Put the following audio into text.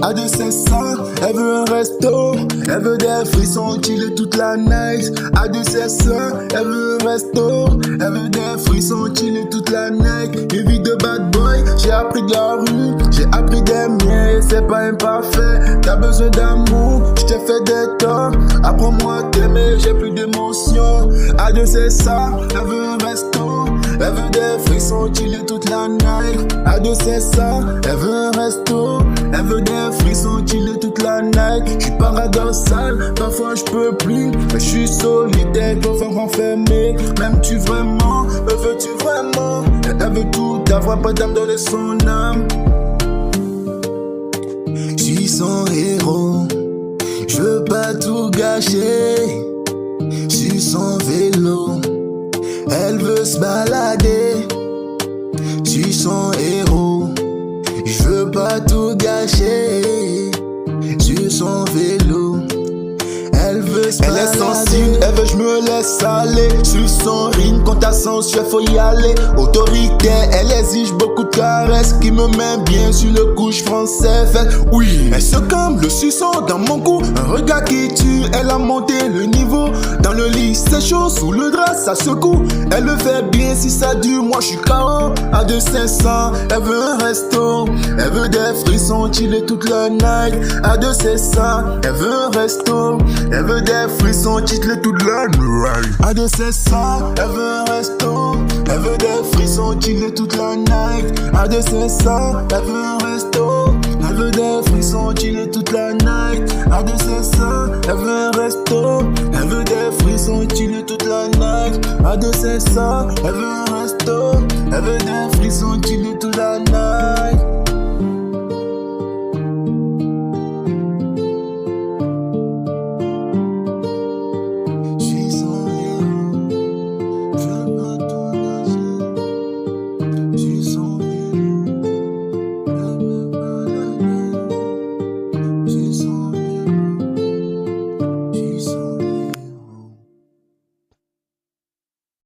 À 2 c'est ça, elle veut un resto, elle veut des frissons, chiller toute la night. À 2 c'est ça, elle veut un resto, elle veut des frissons, chiller toute la night. Une vie de bad boy, j'ai appris de la rue, j'ai appris des miens, c'est pas imparfait. T'as besoin d'amour, je t'ai fait des torts. Apprends-moi à t'aimer, j'ai plus d'émotion. À 2 c'est ça, elle veut un resto, elle veut des frissons, chiller toute la night. À 2 c'est ça, elle veut un resto, elle veut des frissons, chiller toute la night. J'suis paradoxal, parfois j'peux plus, mais j'suis solidaire, ton faire renfermer. M'aimes-tu vraiment, me veux-tu vraiment? Elle veut tout avoir, pas d'âme donner son âme. J'suis son héros, j'veux pas tout gâcher. J'suis son vélo, elle veut se balader. J'suis son héros, j'veux pas tout gâcher. J'suis son vélo, elle veut se balader. Elle est sensible, elle veut j'me laisse aller. J'suis son rythme, quand t'as son chef faut y aller. Autoritaire, elle exige beaucoup de caresses, qui me met bien sur le couche français. Fait oui, elle se calme, le suçon dans mon cou. Un regard qui tue, elle a monté le niveau. Dans le lit c'est chaud, sous le drap ça secoue. Elle le fait bien si ça dure, moi j'suis KO. À 2 500, elle veut un resto, elle veut des frissons, chiller toute la night. À 2 500, elle veut un resto, elle veut des frissons, chiller toute la night. À 2 500, elle veut un resto, elle veut des frissons, chiller toute la night. À 2 500, elle veut un resto, elle veut des frissons, chiller toute la night. À 2 500, elle veut un resto, elle veut des frissons, chiller toute la night. À 2 500, elle veut un resto, elle veut des frissons, chiller toute la night.